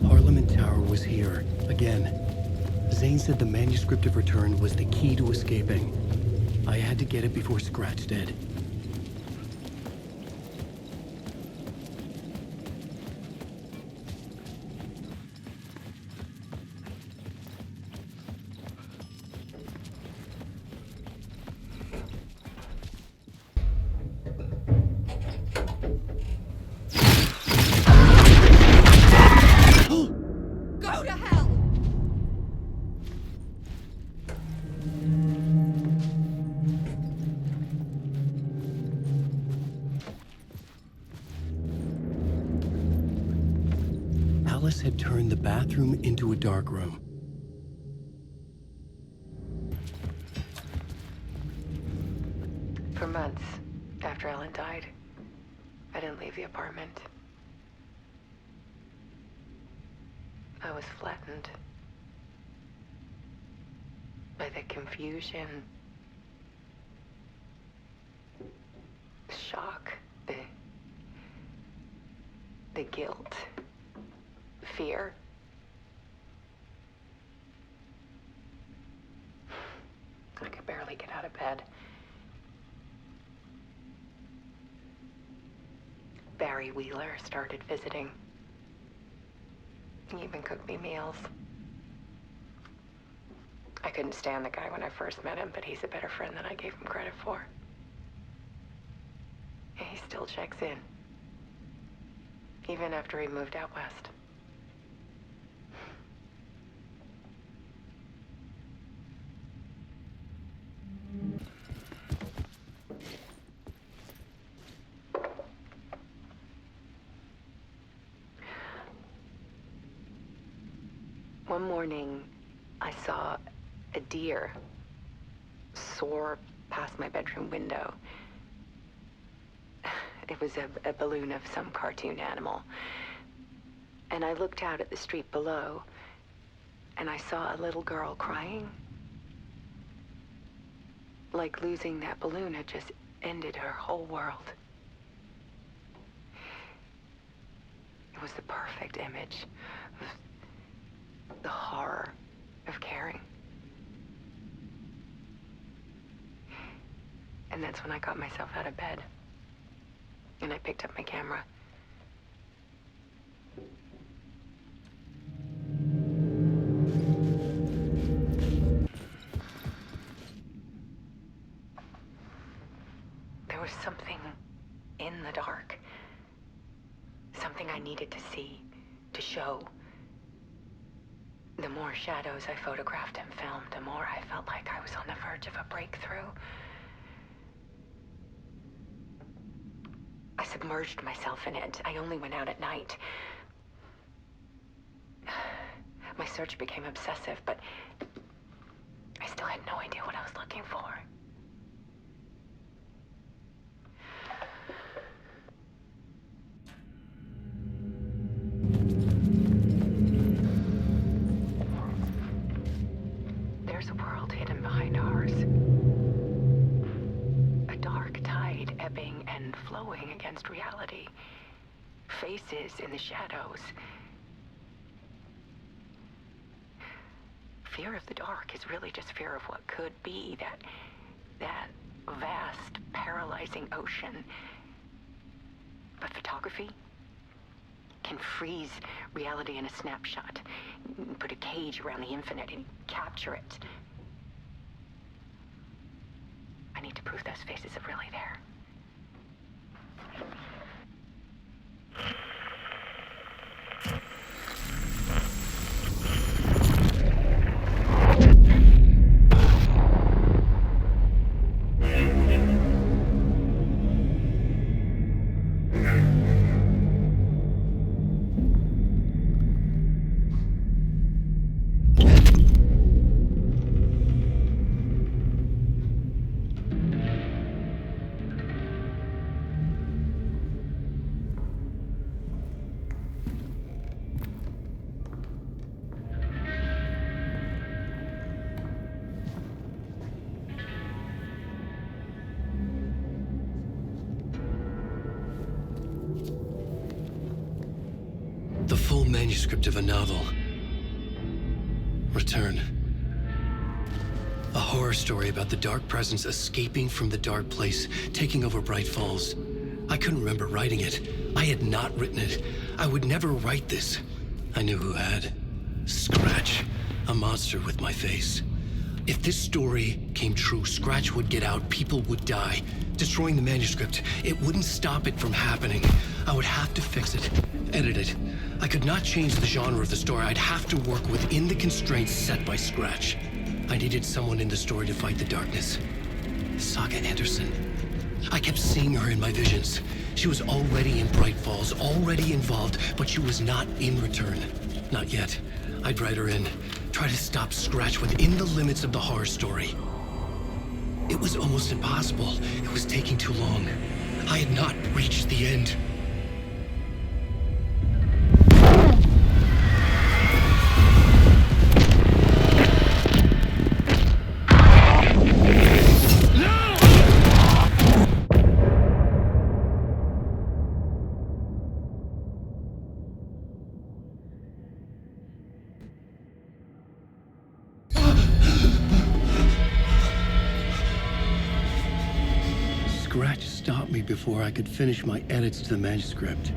Parliament Tower was here, again. Zane said the manuscript of return was the key to escaping. I had to get it before Scratch did. Go to hell! Alice had turned the bathroom into a dark room. For months after Ellen died, I didn't leave the apartment. I was flattened by the confusion, the shock, the guilt, fear. I could barely get out of bed. Barry Wheeler started visiting. He even cooked me meals. I couldn't stand the guy when I first met him, but he's a better friend than I gave him credit for. And he still checks in, even after he moved out west. One morning, I saw a deer soar past my bedroom window. It was a balloon of some cartoon animal. And I looked out at the street below, and I saw a little girl crying. Like losing that balloon had just ended her whole world. It was the perfect image of the horror of caring. And that's when I got myself out of bed. And I picked up my camera. There was something in the dark. Something I needed to see, to show. The more shadows I photographed and filmed, the more I felt like I was on the verge of a breakthrough. I submerged myself in it. I only went out at night. My search became obsessive, but I still had no idea what I was looking for. There's a world hidden behind ours. A dark tide ebbing and flowing against reality. Faces in the shadows. Fear of the dark is really just fear of what could be, that vast, paralyzing ocean. But photography can freeze reality in a snapshot, put a cage around the infinite and capture it. I need to prove those faces are really there. manuscript of a novel. Return. A horror story about the dark presence escaping from the dark place, taking over Bright Falls. I couldn't remember writing it. I had not written it. I would never write this. I knew who had. Scratch. A monster with my face. If this story came true, Scratch would get out, people would die. Destroying the manuscript, it wouldn't stop it from happening. I would have to fix it, edit it. I could not change the genre of the story. I'd have to work within the constraints set by Scratch. I needed someone in the story to fight the darkness. Saga Anderson. I kept seeing her in my visions. She was already in Bright Falls, already involved, but she was not in Return. Not yet. I'd write her in. Try to stop Scratch within the limits of the horror story. It was almost impossible. It was taking too long. I had not reached the end. Scratch stopped me before I could finish my edits to the manuscript.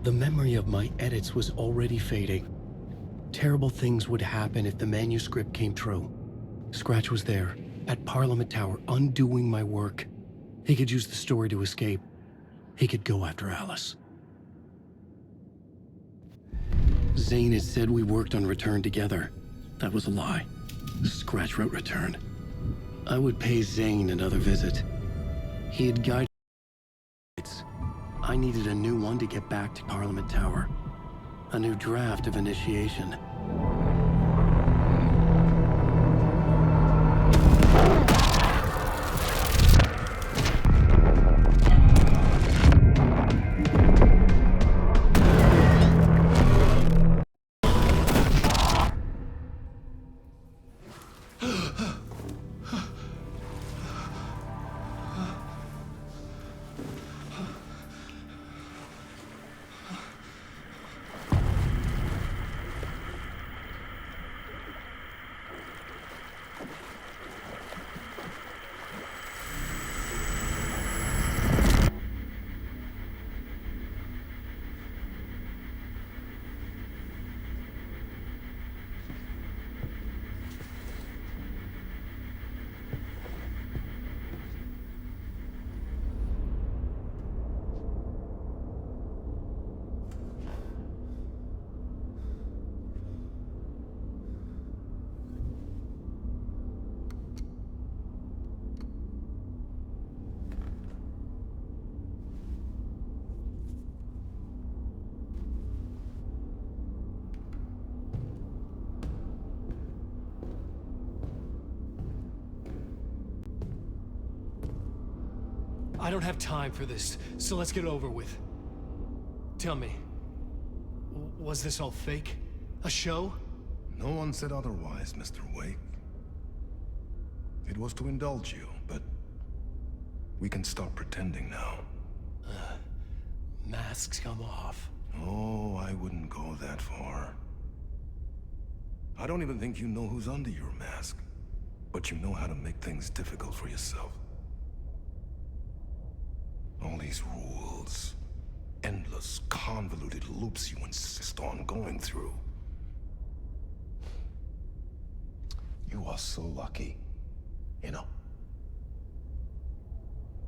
The memory of my edits was already fading. Terrible things would happen if the manuscript came true. Scratch was there, at Parliament Tower, undoing my work. He could use the story to escape. He could go after Alice. Zane had said we worked on Return together. That was a lie. Scratch wrote Return. I would pay Zane another visit. He had guided me. I needed a new one to get back to Parliament Tower. A new draft of initiation. I don't have time for this, so let's get over with. Tell me, was this all fake? A show? No one said otherwise, Mr. Wake. It was to indulge you, but we can stop pretending now. Masks come off. Oh, I wouldn't go that far. I don't even think you know who's under your mask, but you know how to make things difficult for yourself. All these rules, endless, convoluted loops you insist on going through. You are so lucky, you know.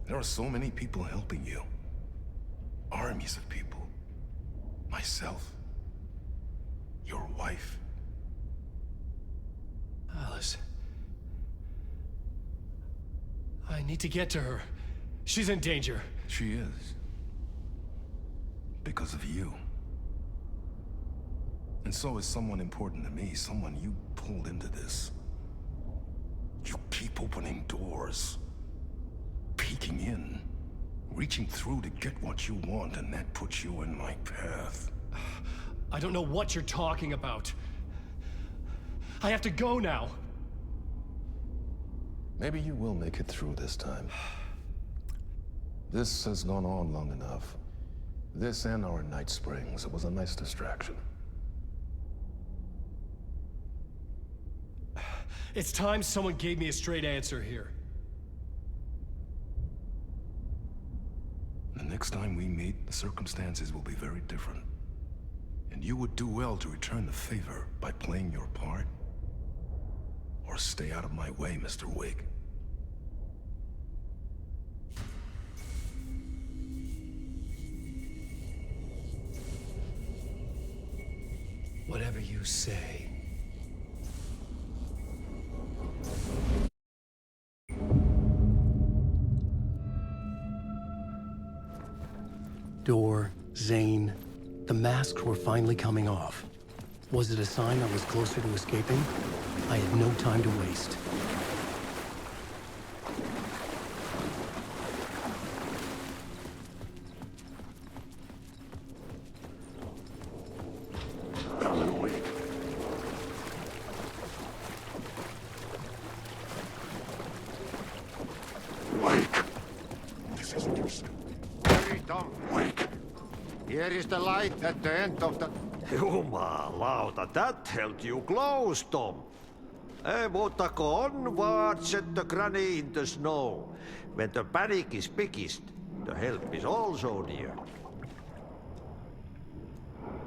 There are so many people helping you. Armies of people. Myself. Your wife. Alice. I need to get to her. She's in danger. She is. Because of you. And so is someone important to me, someone you pulled into this. You keep opening doors. Peeking in. Reaching through to get what you want, and that puts you in my path. I don't know what you're talking about. I have to go now. Maybe you will make it through this time. This has gone on long enough. This and our Night Springs. It was a nice distraction. It's time someone gave me a straight answer here. The next time we meet, the circumstances will be very different. And you would do well to return the favor by playing your part. Or stay out of my way, Mr. Wake. Whatever you say. Door, Zane, the masks were finally coming off. Was it a sign I was closer to escaping? I had no time to waste. Alan Wake. Wake. This isn't your stupid. Hurry, Tom. Wake. Here is the light at the end of the... Jumalauta, that held you close, Tom. Mutta onwards at the granny in the snow. When the panic is biggest, the help is also near.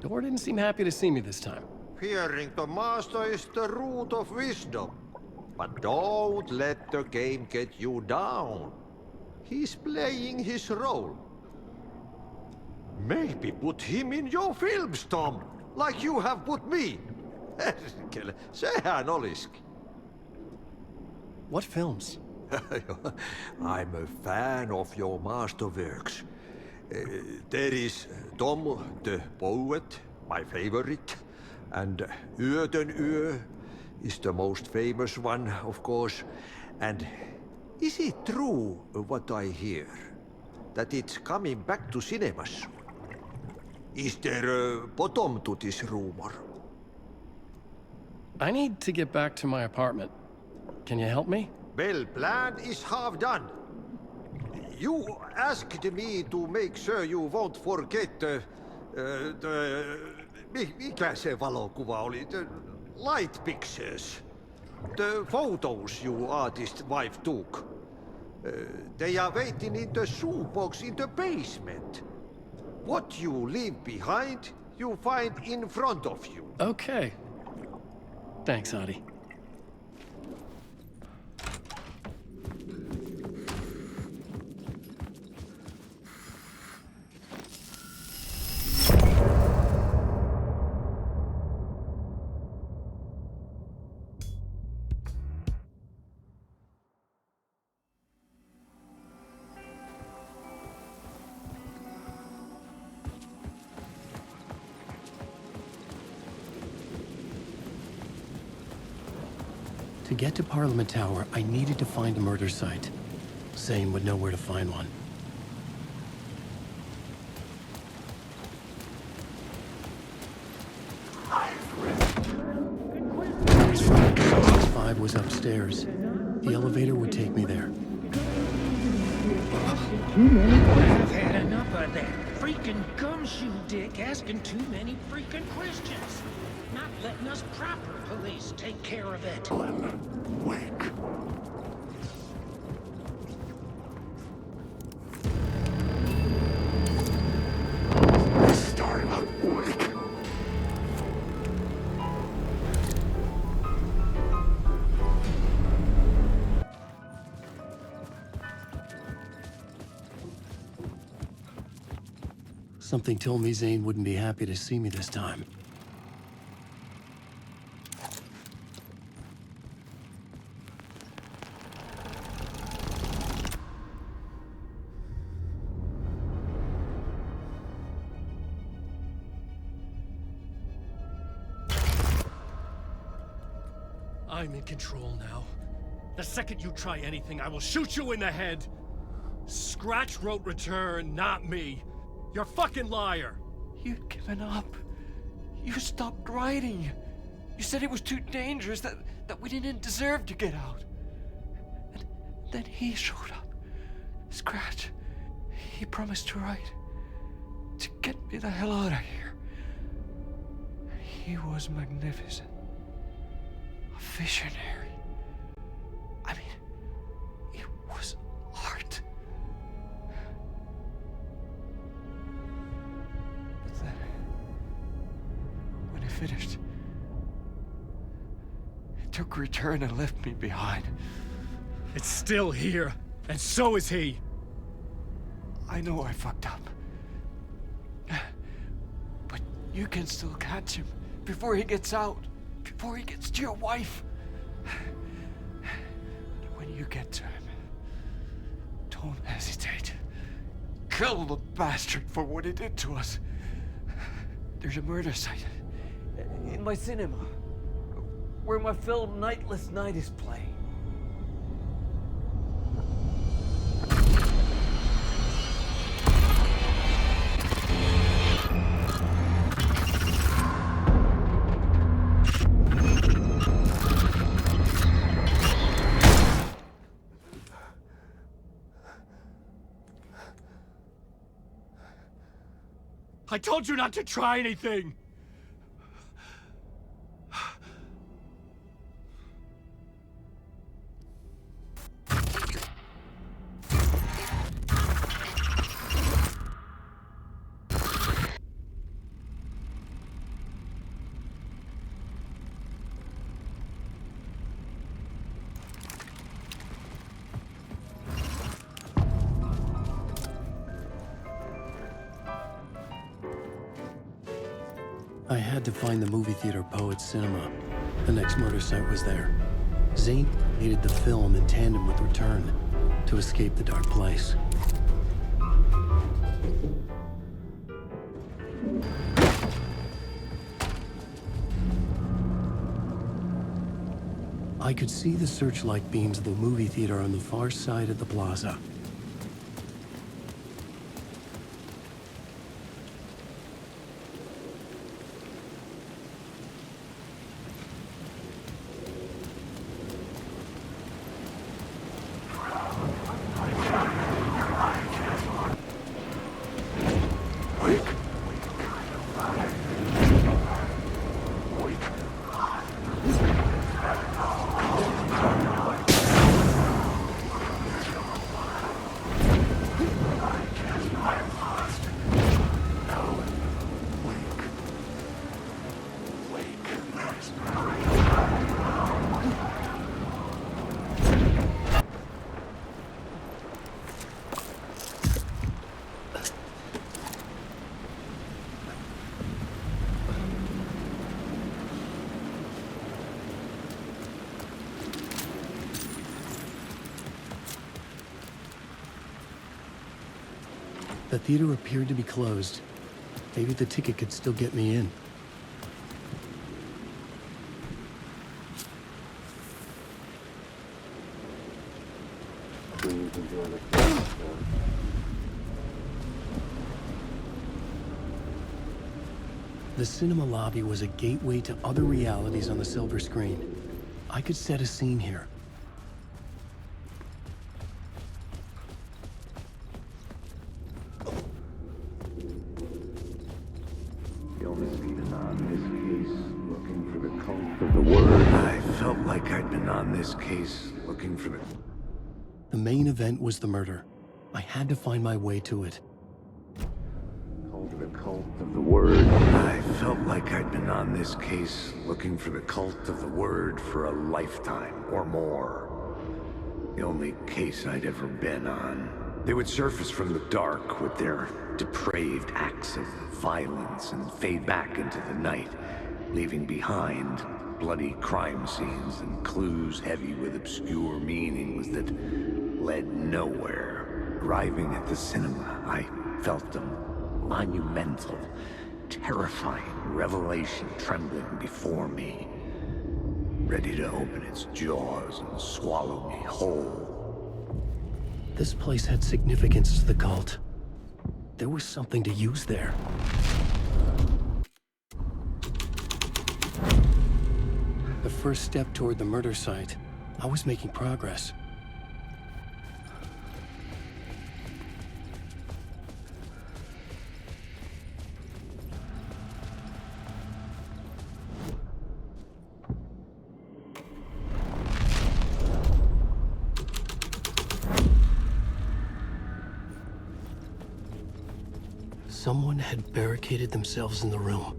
Door didn't seem happy to see me this time. Fearing the master is the root of wisdom. But don't let the game get you down. He's playing his role. Maybe put him in your films, Tom, like you have put me. Perkele, sehän olisikin. What films? I'm a fan of your masterworks. There is Tom the Poet, my favorite, and Yöden Yö is the most famous one, of course. And is it true what I hear, that it's coming back to cinemas? Is there a bottom to this rumor? I need to get back to my apartment. Can you help me? Well, plan is half done. You asked me to make sure you won't forget mikä se valokuva oli? The light pictures. The photos your artist wife took. They are waiting in the shoebox in the basement. What you leave behind, you find in front of you. Okay. Thanks, Adi. To get to Parliament Tower, I needed to find a murder site. Zane would know where to find one. Box 5 was upstairs. The elevator would take me there. I've had enough of that freaking gumshoe dick asking too many freaking questions. Not letting us proper police take care of it. Wake. Starla, wake. Something told me Zane wouldn't be happy to see me this time. I'm in control now. The second you try anything, I will shoot you in the head. Scratch wrote return, not me. You're a fucking liar. You'd given up. You stopped writing. You said it was too dangerous, that we didn't deserve to get out. And then he showed up. Scratch. He promised to write. To get me the hell out of here. He was magnificent. A visionary. I mean, it was art. But then, when he finished, he took a return and left me behind. It's still here, and so is he. I know I fucked up. But you can still catch him before he gets out, before he gets to your wife. When you get to him, don't hesitate. Kill the bastard for what he did to us. There's a murder site in my cinema where my film Nightless Night is playing. I told you not to try anything! I had to find the movie theater Poet Cinema. The next murder site was there. Zane created the film in tandem with Return to escape the dark place. I could see the searchlight beams of the movie theater on the far side of the plaza. The theater appeared to be closed. Maybe the ticket could still get me in. The cinema lobby was a gateway to other realities on the silver screen. I could set a scene here. I felt like I'd been on this case looking for the... The main event was the murder. I had to find my way to it. The cult of the word. I felt like I'd been on this case looking for the cult of the word for a lifetime or more. The only case I'd ever been on. They would surface from the dark with their depraved acts of violence and fade back into the night, leaving behind bloody crime scenes and clues heavy with obscure meanings that led nowhere. Arriving at the cinema, I felt a monumental, terrifying revelation trembling before me, ready to open its jaws and swallow me whole. This place had significance to the cult. There was something to use there. The first step toward the murder site. I was making progress. Someone had barricaded themselves in the room.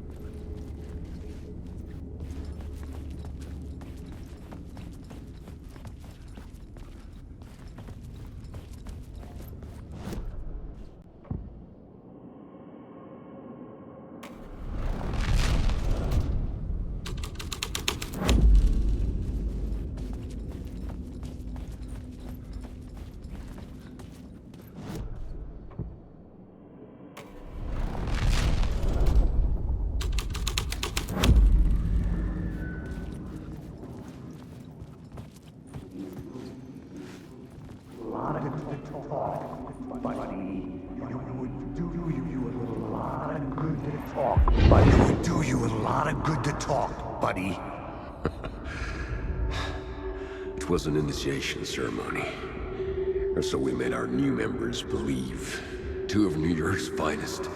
It would do you a lot of good to talk, buddy. It was an initiation ceremony. Or so we made our new members believe. Two of New York's finest.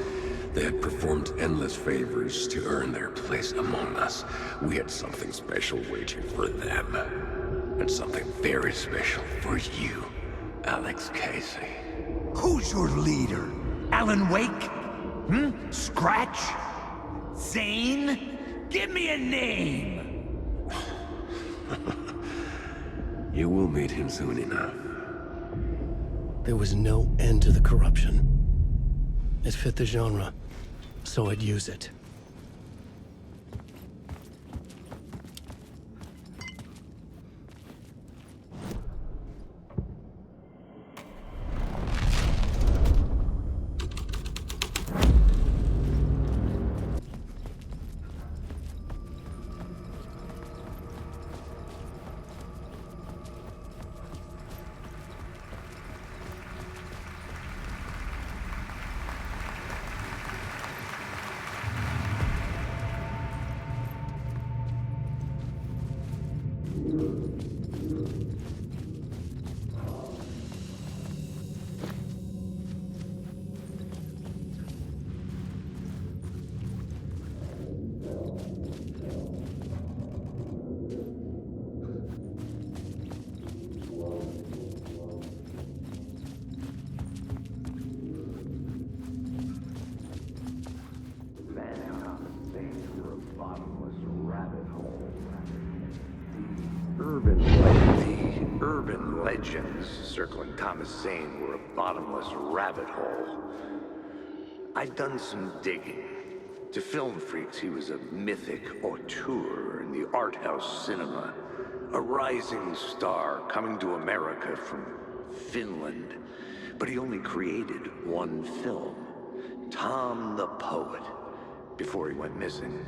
They had performed endless favors to earn their place among us. We had something special waiting for them. And something very special for you, Alex Casey. Who's your leader? Alan Wake? Scratch? Zane? Give me a name! You will meet him soon enough. There was no end to the corruption. It fit the genre, so I'd use it. The urban legends circling Thomas Zane were a bottomless rabbit hole. I'd done some digging. To film freaks, he was a mythic auteur in the art house cinema. A rising star coming to America from Finland. But he only created one film, Tom the Poet, before he went missing,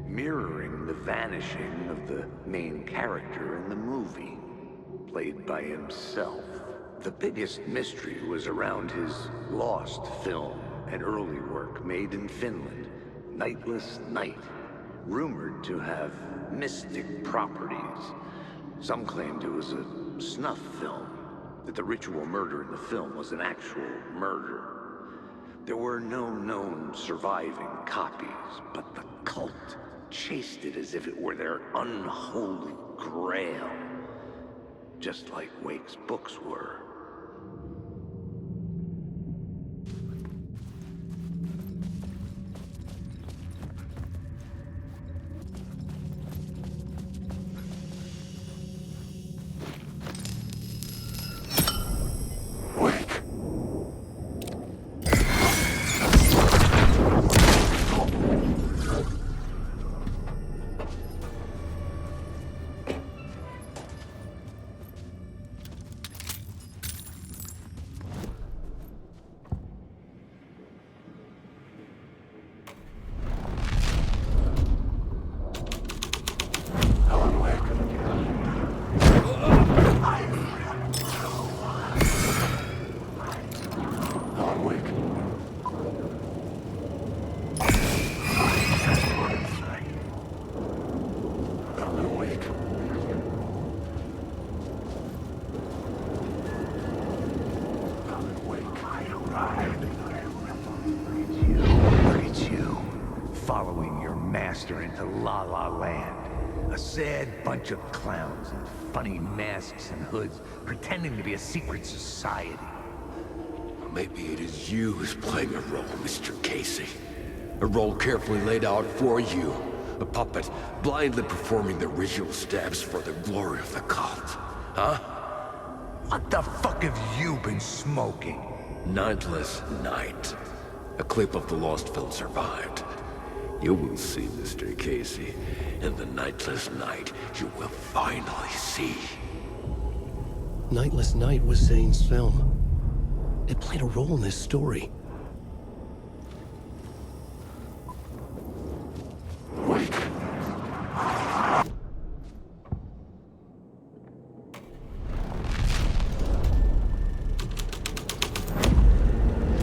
mirroring the vanishing of the main character in the movie, played by himself. The biggest mystery was around his lost film and early work made in Finland, Nightless Night, rumored to have mystic properties. Some claimed it was a snuff film, that the ritual murder in the film was an actual murder. There were no known surviving copies, but the cult chased it as if it were their unholy grail, just like Wake's books were. Into La La Land. A sad bunch of clowns in funny masks and hoods pretending to be a secret society. Maybe it is you who's playing a role, Mr. Casey. A role carefully laid out for you. A puppet, blindly performing the ritual steps for the glory of the cult. Huh? What the fuck have you been smoking? Nightless Night. A clip of the lost film survived. You will see, Mr. Casey. In the Nightless Night, you will finally see. Nightless Night was Zane's film. It played a role in this story. Wait.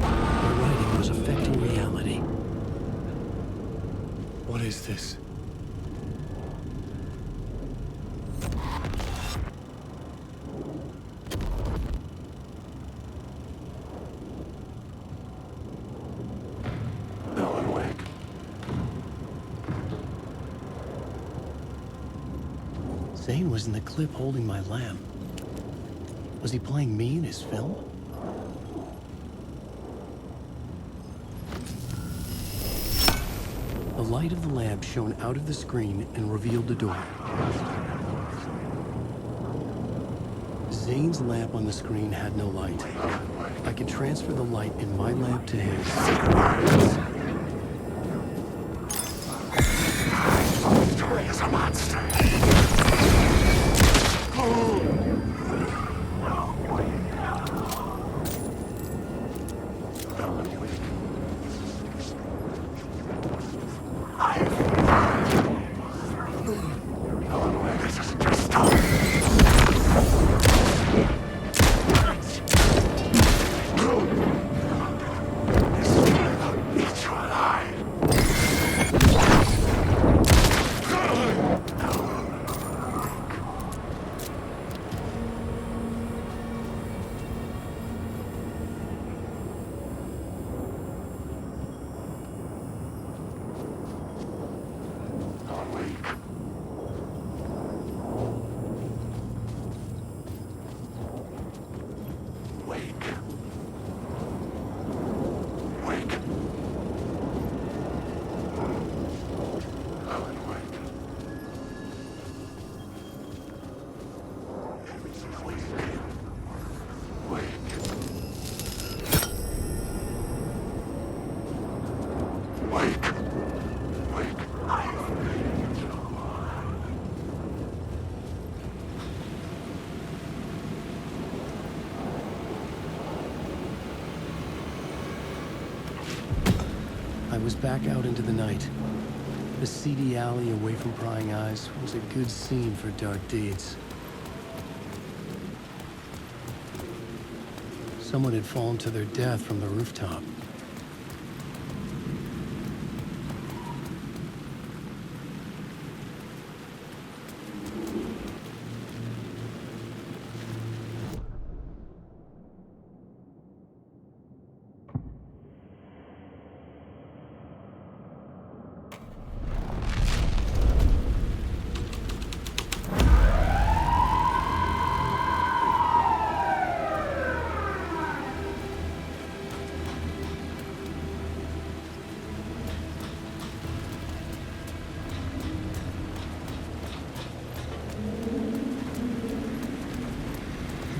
My writing was affecting reality. What is this? Alan Wake. Zane was in the clip holding my lamp. Was he playing me in his film? The light of the lamp shone out of the screen and revealed the door. Zane's lamp on the screen had no light. I could transfer the light in my lamp to his. Story is a monster. I was back out into the night. The seedy alley away from prying eyes was a good scene for dark deeds. Someone had fallen to their death from the rooftop.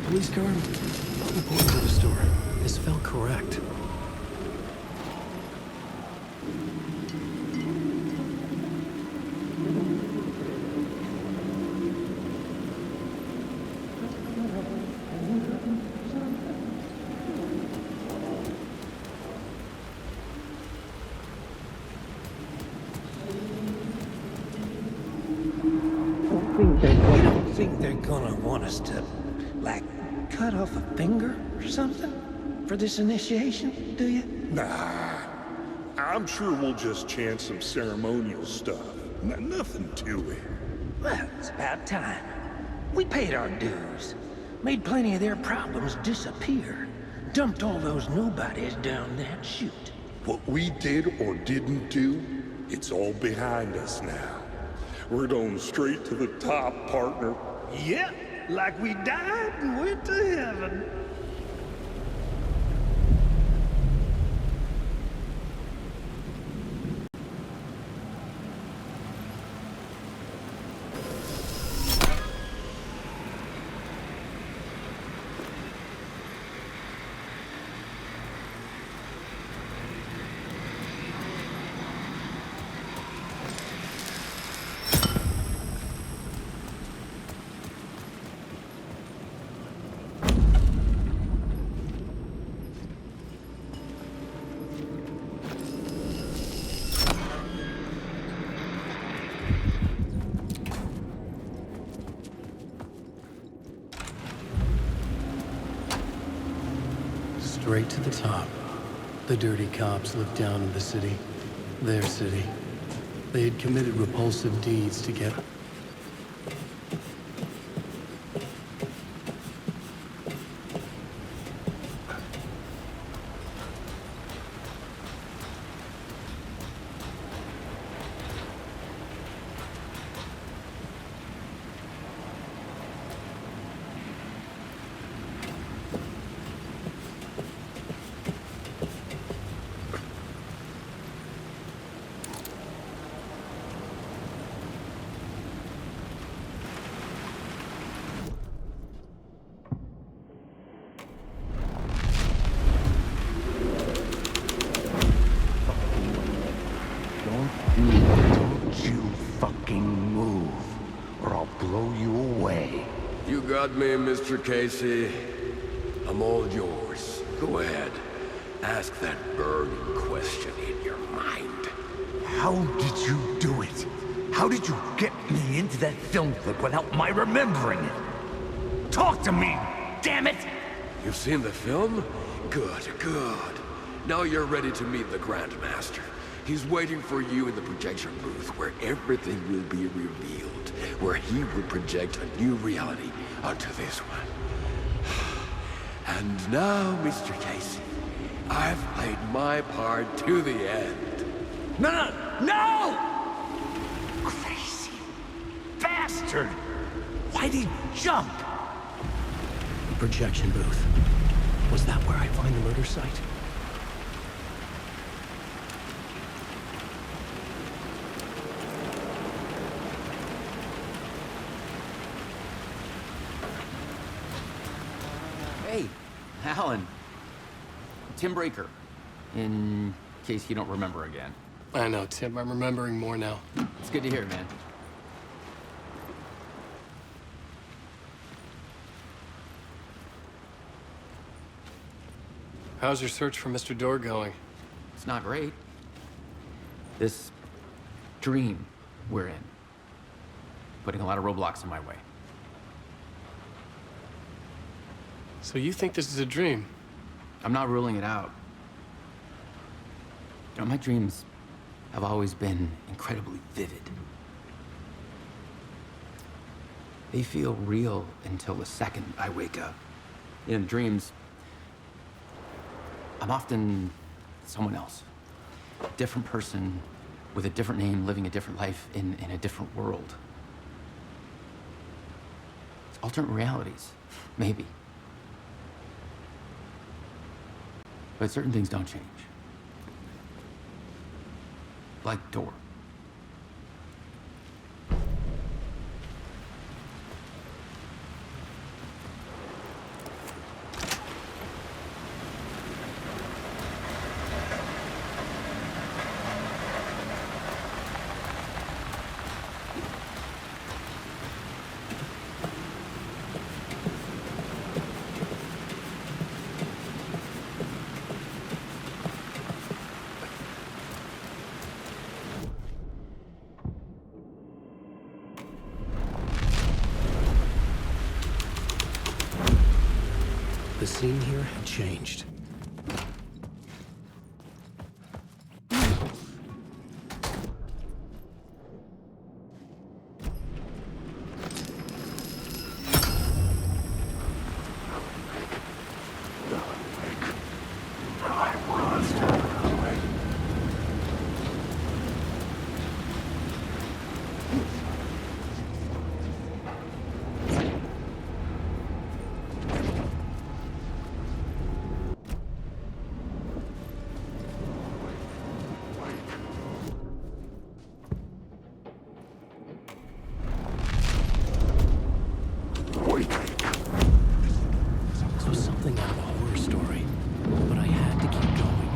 Police car? Not important to the story. This felt correct. I don't think they're gonna want us to, like, cut off a finger or something for this initiation, do you? Nah, I'm sure we'll just chant some ceremonial stuff. Nothing to it. Well, it's about time. We paid our dues, made plenty of their problems disappear, dumped all those nobodies down that chute. What we did or didn't do, it's all behind us now. We're going straight to the top, partner. Yep, like we died and went to heaven. straight to the top. The dirty cops looked down on the city. Their city. They had committed repulsive deeds to get... Don't you fucking move, or I'll blow you away. You got me, Mr. Casey. I'm all yours. Go ahead. Ask that burning question in your mind. How did you do it? How did you get me into that film clip without my remembering it? Talk to me, damn it! You've seen the film? Good, good. Now you're ready to meet the Grandmaster. He's waiting for you in the projection booth where everything will be revealed, where he will project a new reality onto this one. And now, Mr. Casey, I've played my part to the end. No! Crazy bastard! Why'd he jump? The projection booth. Was that where I find the murder site? Hey, Alan. Tim Breaker. In case you don't remember again. I know, Tim. I'm remembering more now. It's good to hear, man. How's your search for Mr. Dorr going? It's not great. This dream we're in, putting a lot of roadblocks in my way. So you think this is a dream? I'm not ruling it out. You know, my dreams have always been incredibly vivid. They feel real until the second I wake up. In dreams, I'm often someone else. A different person with a different name, living a different life in a different world. It's alternate realities, maybe. But certain things don't change. Like Dorr. The scene here had changed. This was something out of a horror story, but I had to keep going.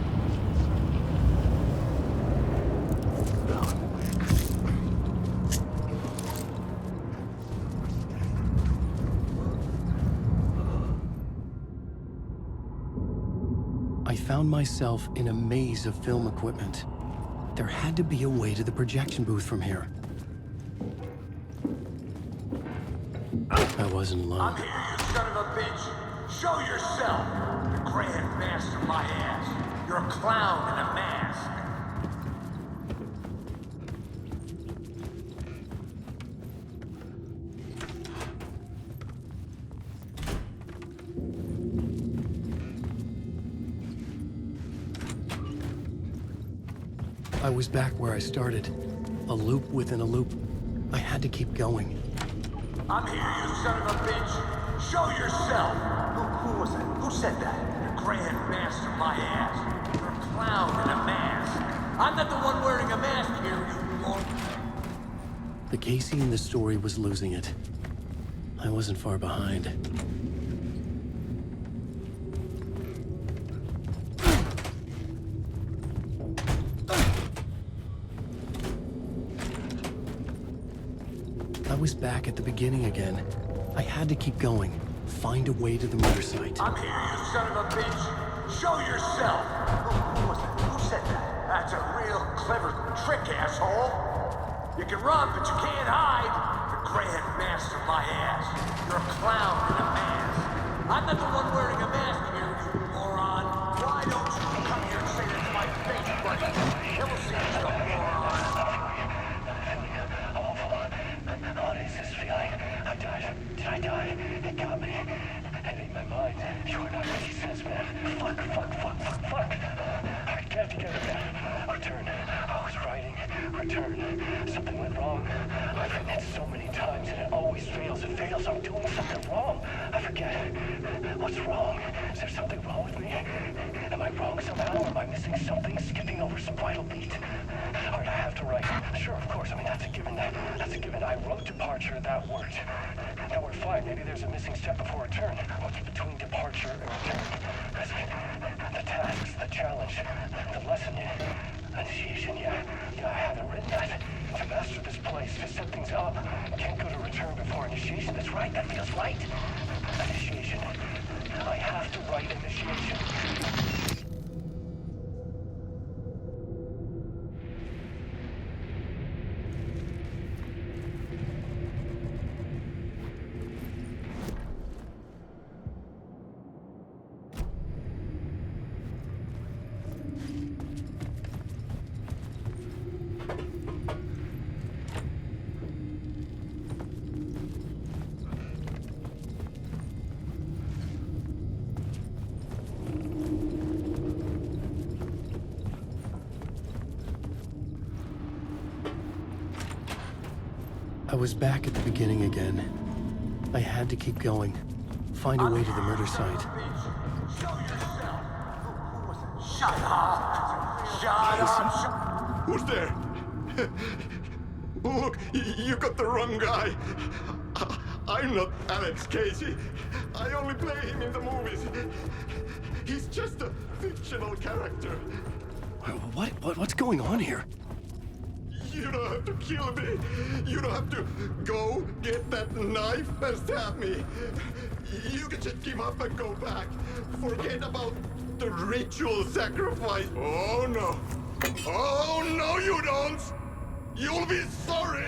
I found myself in a maze of film equipment. There had to be a way to the projection booth from here. I wasn't alone. I'm here, you son of a bitch! Show yourself! The Grand Master my ass. You're a clown in a mask. I was back where I started. A loop within a loop. I had to keep going. I'm here, you son of a bitch. Show yourself. Who was that? Who said that? You're Grand Master my ass. You're a clown in a mask. I'm not the one wearing a mask here, you moron. The Casey in the story was losing it. I wasn't far behind. I was back at the beginning again. I had to keep going. Find a way to the murder site. I'm here, you son of a bitch. Show yourself. Who was that? Who said that? That's a real clever trick, asshole. You can run, but you can't hide. The Grand Master my ass. You're a clown in a mask. I'm not the one wearing a mask here, you moron. Why don't you come here and say that to my face, buddy? Then we'll see who's the moron. What is this feeling? I died. Did I die? It got me. And in my mind, you are not what he says, man. Fuck. Alright, get it together, man. Return. I was writing. Return. Something went wrong. I've written it so many times and it always fails. It fails. I'm doing something wrong. I forget. What's wrong? Is there something wrong with me? Am I wrong somehow? Am I missing something? Skipping over some vital beat? Alright, I have to write. Sure, of course. I mean, that's a given. That's a given. I wrote departure. That worked. Now we're fine. Maybe there's a missing step before return. What's between departure and return? The tasks, the challenge, the lesson, initiation, yeah, I haven't written that. To master this place, to set things up, can't go to return before initiation. That's right, that feels right. Initiation. I have to write initiation. I was back at the beginning again. I had to keep going. Find a way to the murder site. Shut up! Shut up! Who's there? Look, you got the wrong guy. I'm not Alex Casey. I only play him in the movies. He's just a fictional character. What's going on here? You don't have to kill me. You don't have to go get that knife and stab me. You can just give up and go back. Forget about the ritual sacrifice. Oh no. Oh no, you don't. You'll be sorry.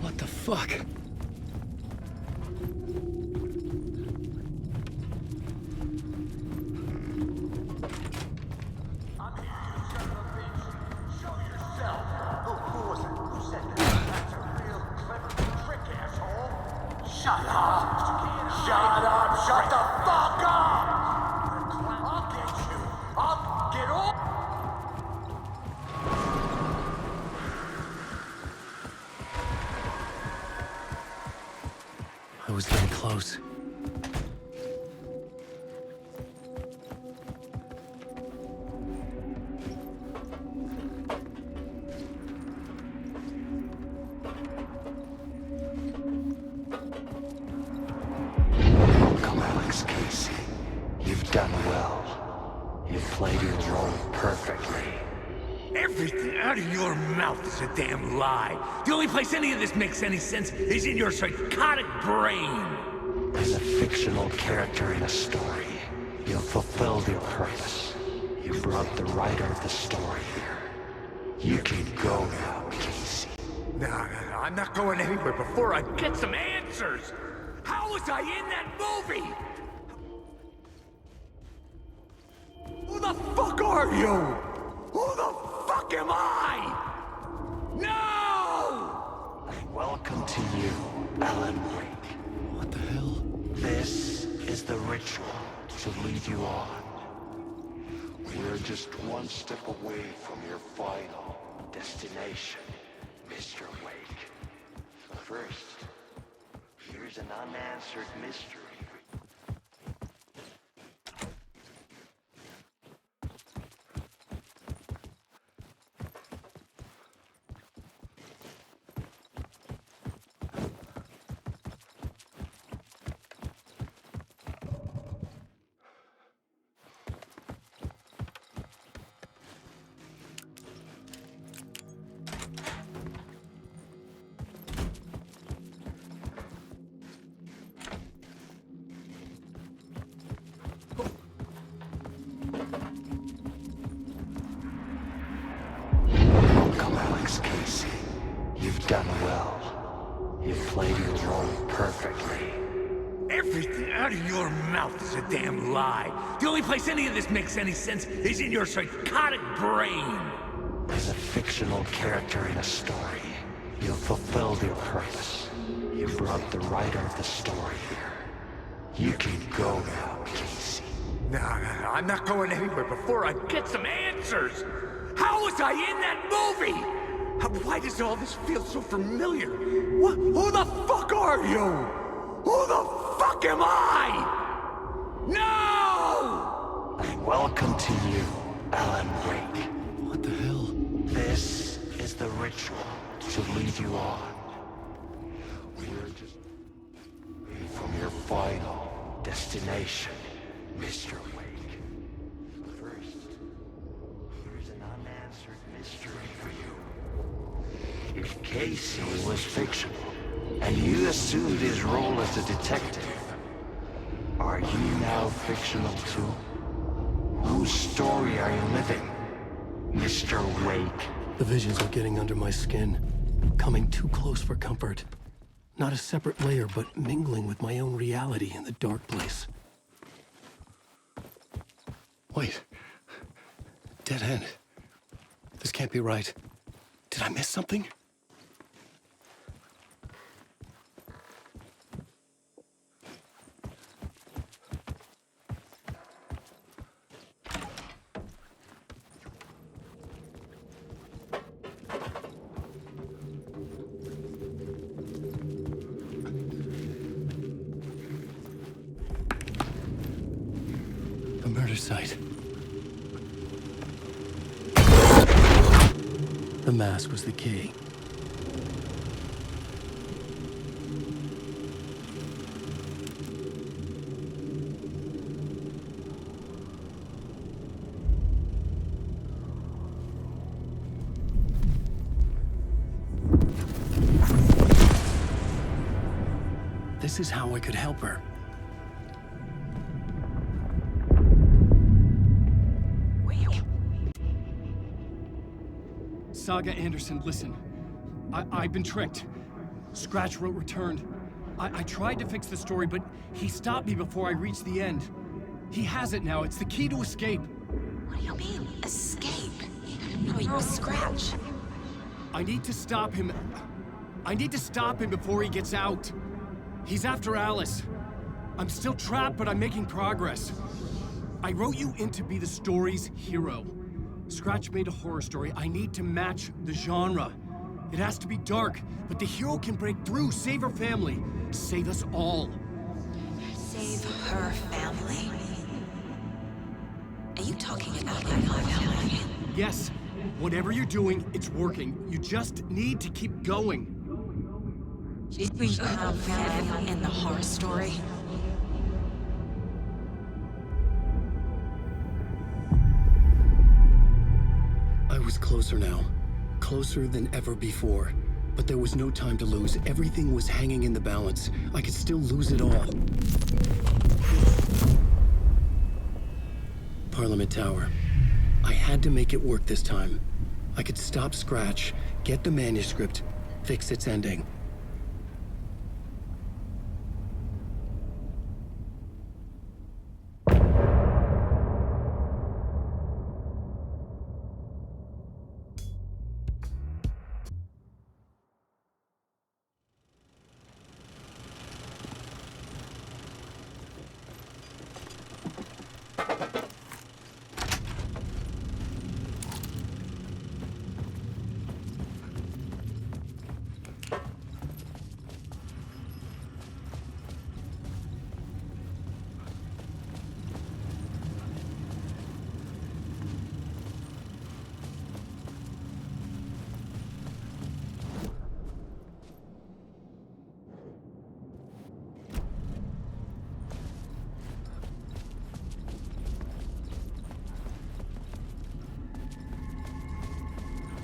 What the fuck? Shut up! Shut up! Shut the fuck up! I'll get you! I'll get off! I was getting close. Done well. You've played your role perfectly. Everything out of your mouth is a damn lie. The only place any of this makes any sense is in your psychotic brain. As a fictional character in a story, you've fulfilled your purpose. You brought the writer of the story here. You can go now, Casey. No, I'm not going anywhere before I get some answers. How How was I in that movie? Who the fuck are you? Who the fuck am I? No! Welcome to you, Alan Wake. What the hell? This is the ritual to lead you on. We're just one step away from your final destination, Mr. Wake. First, here's an unanswered mystery. Welcome, Alex Casey. You've done well. You've played your role perfectly. Everything out of your mouth is a damn lie. The only place any of this makes any sense is in your psychotic brain. As a fictional character in a story, you've fulfilled your purpose. You brought the writer of the story here. You can go now, Casey. No, I'm not going anywhere before I get some answers. How was I in that movie? Why does all this feel so familiar? Who the fuck are you? Who the fuck am I? No! Welcome to you, Alan Wake. What the hell? This is the ritual to lead you on. We're just away from your final destination, Mr. Wake. First, here's an unanswered mystery for you. If Casey was fictional, and you assumed his role as a detective, are you now fictional too? Whose story are you living, Mr. Wake? The visions are getting under my skin, coming too close for comfort. Not a separate layer, but mingling with my own reality in the dark place. Wait. Dead end. This can't be right. Did I miss something? The murder site. The mask was the key. This is how I could help her. Saga Anderson, listen. I've been tricked. Scratch wrote returned. I tried to fix the story, but he stopped me before I reached the end. He has it now. It's the key to escape. What do you mean, escape? No, you're a Scratch. I need to stop him. I need to stop him before he gets out. He's after Alice. I'm still trapped, but I'm making progress. I wrote you in to be the story's hero. Scratch made a horror story. I need to match the genre. It has to be dark, but the hero can break through, save her family, save us all. Save her family? Are you talking about my family? Yes. Whatever you're doing, it's working. You just need to keep going. We have family in the horror story. I was closer now. Closer than ever before. But there was no time to lose. Everything was hanging in the balance. I could still lose it all. Parliament Tower. I had to make it work this time. I could stop Scratch, get the manuscript, fix its ending.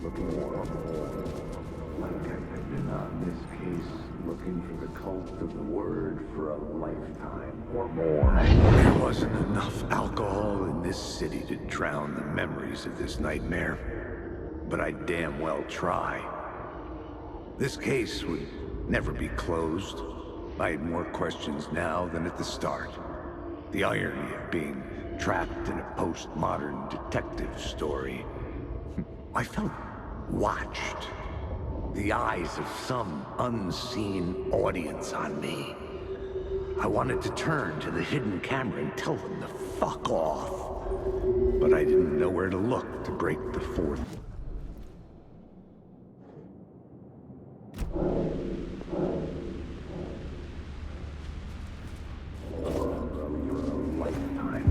looking for more. Like I've been on this case, looking for the cult of the word for a lifetime or more. There wasn't enough alcohol in this city to drown the memories of this nightmare, but I damn well try. This case would never be closed. I had more questions now than at the start. The irony of being trapped in a postmodern detective story. I felt watched. The eyes of some unseen audience on me. I wanted to turn to the hidden camera and tell them to fuck off. But I didn't know where to look to break the fourth.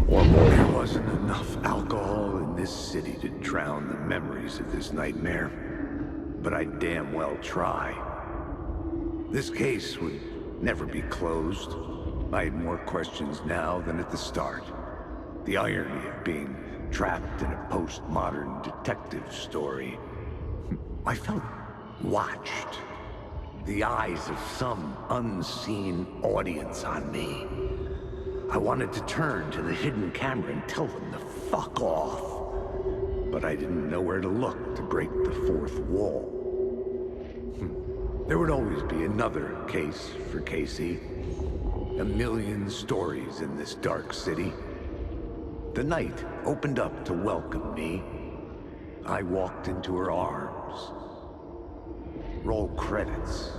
Or more. There wasn't enough alcohol in this city to drown the memories of this nightmare, but I damn well try. This case would never be closed. I had more questions now than at the start. The irony of being trapped in a postmodern detective story. I felt watched. The eyes of some unseen audience on me. I wanted to turn to the hidden camera and tell them to fuck off. But I didn't know where to look to break the fourth wall. There would always be another case for Casey. A million stories in this dark city. The night opened up to welcome me. I walked into her arms. Roll credits.